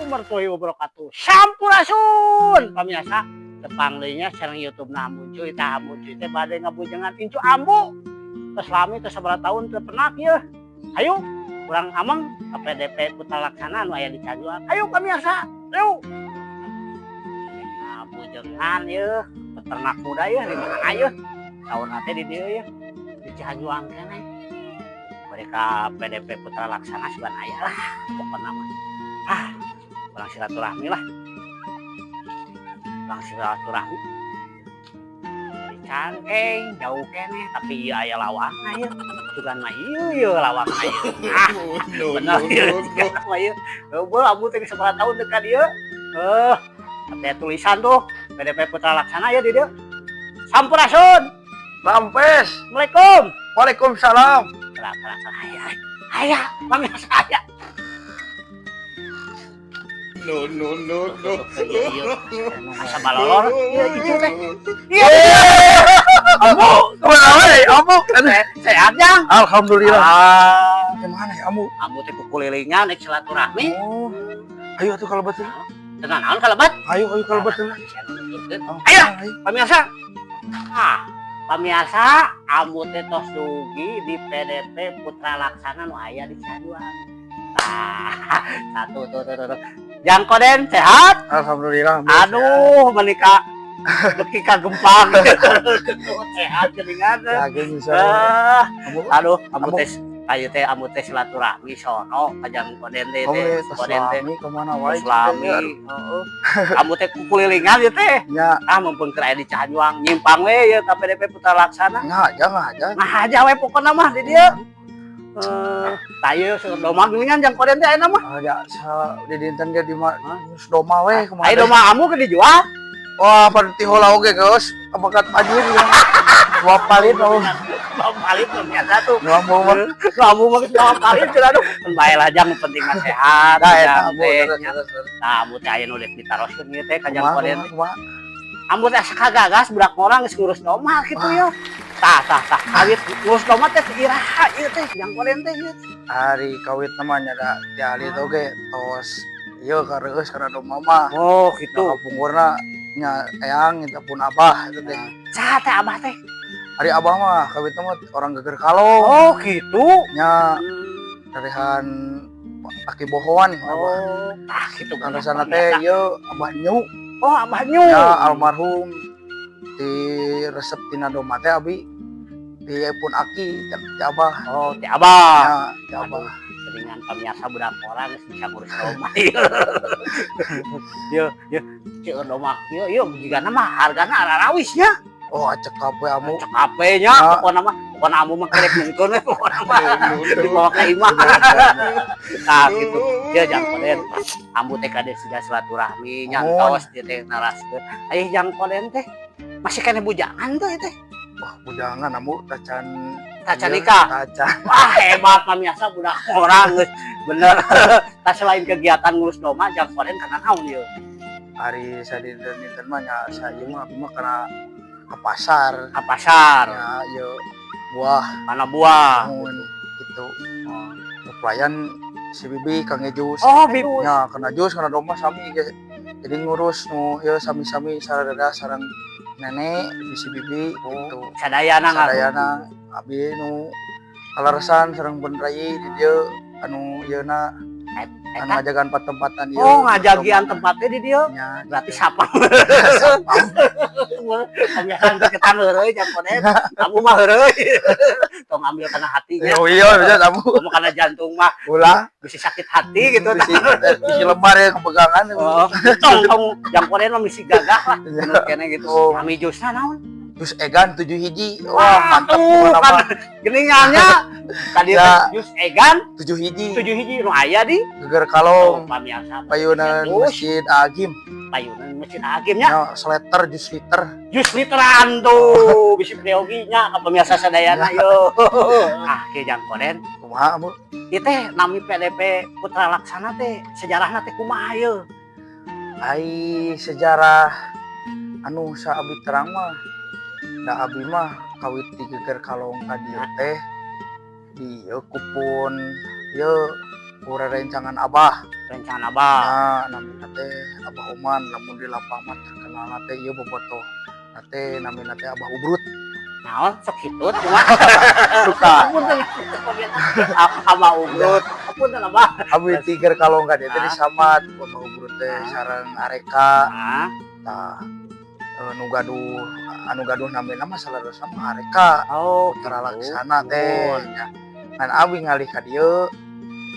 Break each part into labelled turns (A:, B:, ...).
A: warahmatullahi wabarakatuh. Sampurasun pamirsa, tepangleunya sareng YouTube na muncul tah muncul teh bade ngabujengan incu ambu. Tos lami tos sabaraha taun teu pernah kieu. Hayu urang ameng ka PDP Putra Laksana anu aya di Cajuan. Hayu pamirsa, ayo. Ngabujengan ieu peternak muda ieu di mana ieu? Saurna teh di dieu ieu. Di Cajuan keneh. Mereka PDP Putra Laksana sugan aya lah pokokna mah. Orang silaturahmi lah. Orang silaturahmi. Di Cangkeng jauh kene tapi ieu aya lawangna ieu. Sugan mah ieu lawangna ieu. Bener ieu. Heuh abu teh sabaraha taun teh ka dieu. Ate tulisan tuh PDP Putra Laksana ya di dieu. Sampurasun.
B: Lampes.
A: Assalamualaikum.
B: Waalaikumsalam.
A: Aya, pamirsa aya.
B: No.
A: Asa balolor, ieu itu teh.
B: Iya. Amu, kemana we? Amu kan
A: Sehat jang.
B: alhamdulillah. Gimana ya Amu?
A: Amu teh kukulilingan naik silaturahmi.
B: Oh. Ayo atuh kalau betul.
A: Dengan naon kalebat?
B: Ayo kalau betul.
A: Ayo, pamirsa. Pamirsa, amu teh tos dugi di PDP Putra Laksana nu aya di Cajuan. Satu tuh. Jang Koden sehat?
B: Alhamdulillah.
A: Aduh, menikah beki kagempang. Sehat geuningan.
B: Yakin bisa.
A: Aduh, amu teh ayo teh amu teh silaturahmi sono ka Jang Koden teh. Koden teh
B: kemana wae?
A: Islami. Amu teh kukulilingan ieu teh.
B: Ya,
A: Mumpung keur aya di Cajuang nyimpang we ieu ka PDP Putra Laksana.
B: ngaja.
A: Nah aja we pokona mah di dieu. Tayo domah geuningan Jang Koden teh ayeuna mah.
B: Ada di dinten dia di doma we kemana?
A: Ayo domah amu ke dijual.
B: Wah, pada tihola oge geus. Abakat anjir yang dua palit tau.
A: Dua palit biasa tuh.
B: Amu mah.
A: Amu mah dua palit cenah aduh. Bae lah Jang penting mah sehat.
B: Da eta
A: Jang
B: Amu.
A: teh. Tah amu teh aya nu dek ditaroskeun ieu teh ka Jang Koden.
B: Kumaha?
A: Amu teh sakagagas budak orang geus ngurus domah kitu ya. Tah. Awit ngurus domah teh iraha ieu teh Jang Koden teh ieu.
B: Hari kawit namanya da dialit oge tos ieu kareueus kana domah mah.
A: Oh gitu.
B: Kapungkurna nya eyang eta pun abah itu teh.
A: Saha teh abah teh?
B: Hari abah mah kawit mah orang geger kalong.
A: Oh gitu.
B: Nya darehan aki bohoan abah.
A: Oh, gitu
B: Kana sana teh ieu abah nyu.
A: Oh, abah nyu.
B: Ya almarhum di resep tina domah teh abi dia pun aki ti abah.
A: Oh, ti abah.
B: Ya, ti abah.
A: Dengan pamirsa budak orang bisa ngurus domah. Yo, ceu domah ieu jigana mah hargana ararawis nya.
B: Oh, cekap we Amu.
A: Cek HP-nya pokona amu mah kerek mungkin we pokona mah. Dibawa ka imah. Nah, gitu. Ya Jang Koden. Amu teh kade siga silaturahmi nyantos ieu teh naraskeun. Aya Jang Koden teh masih kene bujangan tuh teh.
B: Wah, bujangan Amu tacan
A: nikah.
B: Tacan.
A: Wah, hebat pamirsa budak orang geus. Bener. Tah selain kegiatan ngurus domah Jang Koden kana naon ieu?
B: Hari sadinten mah nya saya mah abi mah kana ke pasar.
A: Ka pasar.
B: Ya, ieu buah,
A: Kana buah.
B: namun gitu. Pelayan si bibi Kang Ejus.
A: Oh, bibi.
B: Ya, kana jus kana domah sami ge. Jadi ngurus nu ieu sami-sami sarada sareng nenek si bibi gitu.
A: Sadayana
B: Sadayana abi nu kalaresan sareng beun rai di dieu anu ieuna anu ngajagan tempatan ieu.
A: Oh, ngajagian tempatnya di dieu.
B: Ya,
A: Berarti sapang. Pamiasan ketan heureuy Jang Koden. Kamu mah heureuy. Tong ambil kana hatinya.
B: oh iya bisa kamu.
A: Kamu kana jantung mah
B: Ulah
A: bisa sakit hati gitu.
B: bisi lembar ya kepegangan.
A: Oh, tong Jang Koden mah misi gagah lah. Bener kene gitu. Kami jusna naon?
B: Jus egan 7 hiji. Wah, mantap
A: tuh kan
B: pokona.
A: geningannya. Tadi
B: Ya.
A: jus egan
B: 7 hiji.
A: 7 hiji nu aya di
B: Geger kalong.
A: pamiarsa.
B: Payunan Masjid Agim.
A: Payunan Masjid Agimnya.
B: Ya, seleter jus liter.
A: Jus literan tuh bisi preoginya ka pamiarsa sadayana yo. Kieu Jang Koden.
B: Kumaha Amu?
A: Ieu teh nami PDP Putra Laksana teh sejarahna teh kumaha ieu?
B: Ai sejarah anu sa abi terang mah da abi mah kawit di geger kalong ka dieu teh di kupun ieu kurerencangan abah
A: rencana bah.
B: Nah, namina teh Abah Oman lamun di lapang mah terkenal teh ieu bobotoh. Teh namina teh Abah Ubrut.
A: Naon sok hitut cuma.
B: Suka.
A: Punten Abah Ubrut. Punten Abah.
B: Abi tiger kalongga dia teh disamat Abah Ubrut teh sareng Areka.
A: Nah,
B: Tah nu gaduh namina mah salaras sama Areka.
A: oh,
B: Putra
A: gitu.
B: Laksana teh nya. Ngan abi ngalih ka dieu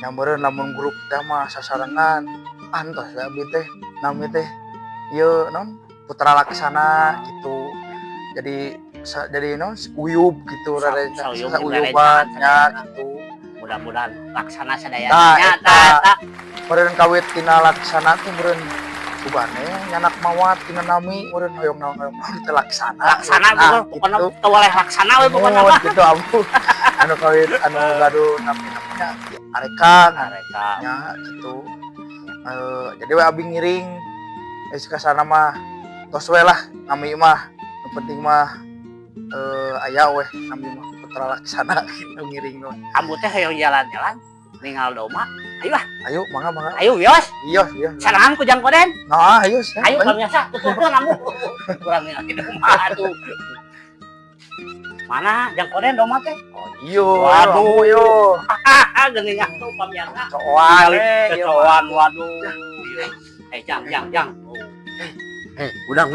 B: nya meureun lamun grup teh mah sasarengan antos we abi teh nami teh ieu naon Putra Laksana gitu. Jadi naon uyub gitu rada uyuban nya gitu.
A: Mudah-mudahan laksana sadaya
B: Nah,
A: nyata.
B: Meureun kawit tina Laksana tuh meureun kubane nyanak mawat tina nami meureun hoyong naon teh Laksana.
A: Laksana
B: Nah,
A: pokoknya
B: gitu.
A: teu waleh laksana we pokoknya.
B: Mohon gitu ampu. Anu kawit anu gaduh nami-naminya Areka
A: Mereka
B: nya gitu. Jadi we abi ngiring ka sana mah tos we lah nami mah. Yang penting mah aya we nami mah Putra Laksana gitu ngiring we.
A: ambu teh hoyong jalan-jalan ningal doma. Ayo lah,
B: Ayo mangga.
A: ayo wios.
B: Iya.
A: Sarangan ku Jang Koden.
B: Nah, ayo.
A: Ayo biasa tuturkeun ambu. Kurang nginget doma atuh. Mana Jang Koden doma teh?
B: Oh, iya.
A: Waduh.
B: Yo.
A: Geuning atuh pamiarsa.
B: Coan
A: Kecoan waduh. Jang. Udang.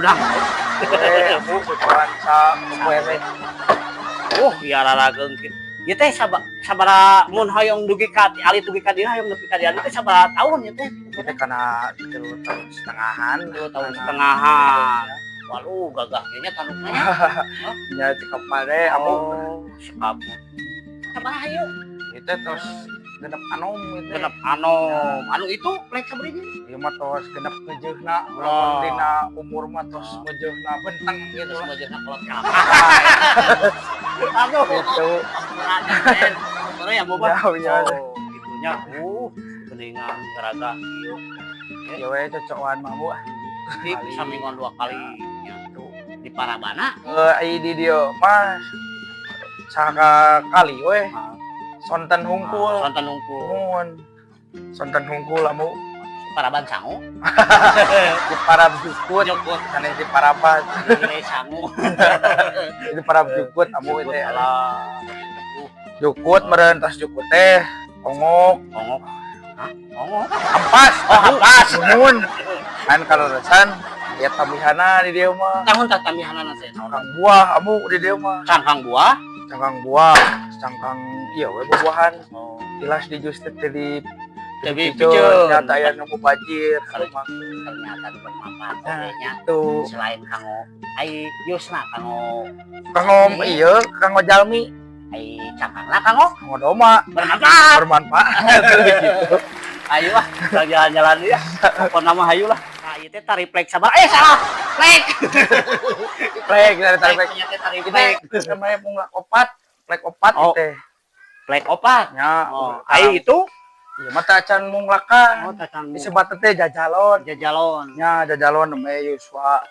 B: Ambu coan sa poe.
A: Iya rarageung kieu. Ieu teh sabaraha mun hoyong dugi ka ali dugi ka dieu hoyong nepi ka dieu teh sabaraha tahun ieu teh?
B: Kita kana 3 tahun setengahan.
A: 2 tahun setengahan. Waduh gagah ieu nya tanukna.
B: Nya di kapare ambu.
A: Sikap. Sabaraha ieu?
B: Itu tos genep anom itu.
A: Genep anom. Anu itu plek sabarinya?
B: Ieu mah tos genep ngejeugna.
A: Oh.
B: Lamun dina umur mah tos ngejeugna benteng gitu.
A: Terus wajahna kolot kelapa. Aduh.
B: Gitu.
A: Bener ya boba.
B: Ya.
A: Itunya. Geningan garaga ieu.
B: Ya we cocokan mah bu.
A: Di samingon 2 kali nya tuh di Parabana.
B: Ai di dieu mah saka kali we. Sonten hungkul.
A: Sonten hungkul.
B: Nuhun. Sonten hungkul amu
A: Paraban sangu.
B: di Parab Jukut. Kana di Parabat.
A: Ini sangu.
B: Di Parab Jukut amu teh.
A: Alah.
B: Jukut meureun tas Jukut teh ongok.
A: Hah? Ongok.
B: Ampas.
A: Oh, ampas.
B: Nuhun. Kan kaleresan aya tamihana di dieu mah.
A: Tahun tatamihanana teh.
B: Cangkang buah amu di dieu mah.
A: Cangkang buah.
B: Cangkang iya we buah-buahan.
A: Oh.
B: Tilas di jus teh di
A: Tapi
B: piceun nyata aya nu mubajir.
A: Ternyata bermanfaat nya
B: Tuh.
A: selain kanggo ai yusna kanggo
B: Kanggo iya, kanggo jalmi,
A: ai cangkangna kanggo
B: kanggo doma bermanfaat gitu.
A: ayo lah kita jalan-jalan ya pokoknya mah ayo lah nah ieu teh tari plek sabar salah plek
B: Plek dari tarik
A: nya teh tari
B: plek.
A: plek
B: Namanya munggah opat, plek opat
A: Oh.
B: teh.
A: plek opat
B: Nya,
A: ai itu
B: ieu mah teh acan munglakan.
A: tacan
B: Disebut teh jajalon.
A: jajalon
B: Nya jajalon namanya Yuswa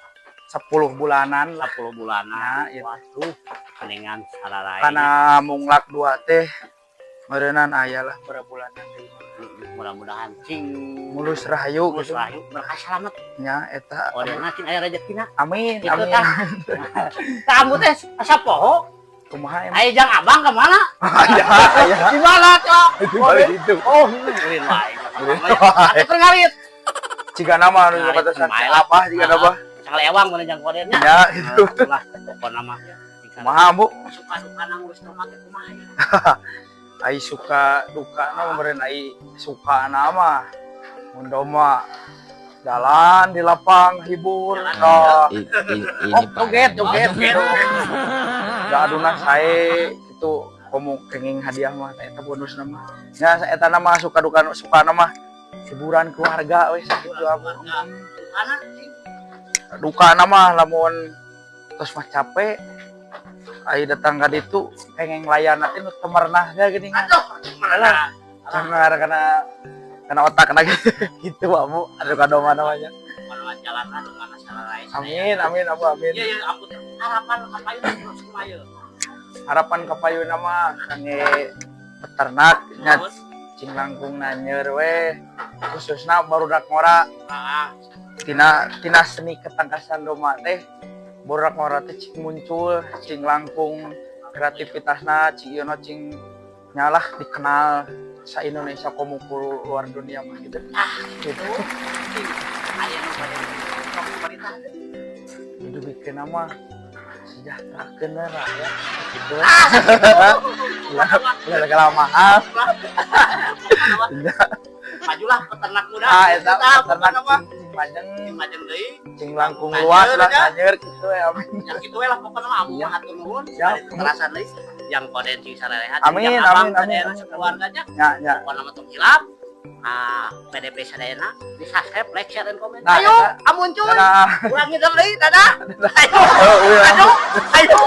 B: 10 bulanan lah.
A: 10 bulanan
B: Ya, iya.
A: waduh keningan sararae
B: Karena munglak 2 teh meureunan aya lah berapa bulanan deui.
A: mudah-mudahan cing
B: Mulus rahayu
A: mulus
B: gitu.
A: rahayu berkah selamat
B: Nya eta.
A: orangna cing aya rezekina
B: Amin.
A: Gitu,
B: Amin.
A: tah. Kamu teh asa poho?
B: Kumaha emang?
A: Ayo Jang Abang kemana?
B: Aya.
A: Di mana cok?
B: Di balik itu.
A: Oh, ngeurin wae.
B: Ngeurin wae.
A: Atuh ngarit.
B: Ciga nama anu
A: Ngarit
B: batasan
A: pemain lah.
B: apa ciga nama?
A: Sakal ewang mun Jang Kodennya.
B: Ya itu.
A: Lah, pokona mah.
B: Kumaha Bu?
A: Suka-suka nang urus rumah teh kumaha ya?
B: Ai suka duka na meureun ai suka nama. Mun doma jalan di lapang hibur. Oh, joget. Da aduna sae itu komo kenging hadiah mah eta bonus nama. Nya eta nama suka duka suka nama hiburan keluarga we sakitu aku.
A: Sukana cing.
B: Duka nama lamun tos mah capek ai datang ka ditu kenging layanna teh nu temerna geuning.
A: Aduh, mana?
B: Sangar karena otak kena gitu amu ada kado mana namanya.
A: Mana jalanna nu mana sararae.
B: Amin amin.
A: Iya aku teh harapan kapayun terus kumaha.
B: Harapan kapayun nama kangge peternak nya cing langkung nanyer we khususna barudak ngora
A: Ah,
B: tina seni ketangkasan doma teh barudak ngora teh cing muncul cing langkung kreativitasna cing ieu cing nyalah dikenal sa Indonesia komo ku luar dunia mah gitu gitu
A: aya nu pada pemerintah.
B: itu bikin nama sejahterakeun rakyat gitu udah kelamaan
A: Majulah peternak muda.
B: eta peternak cing majeng
A: Majeng deui.
B: cing langkung luas lah anjir gitu ya amin
A: Yang kitu we lah pokona mah amun
B: Iya.
A: hatur nuhun.
B: Siap.
A: Terasan deui yang potensi sarerehat.
B: Amin,
A: yang
B: amin,
A: abang
B: amin,
A: sadayana
B: amin.
A: sekeluarganya.
B: nya
A: Pokona mah tong hilap. PDP sadayana di subscribe, like, share, dan komen.
B: Nah,
A: Ayo,
B: eta.
A: amun cuy.
B: Dadah.
A: Ulangi deui, dadah. Ayo.
B: Oh, iya.
A: Ayo, ayo.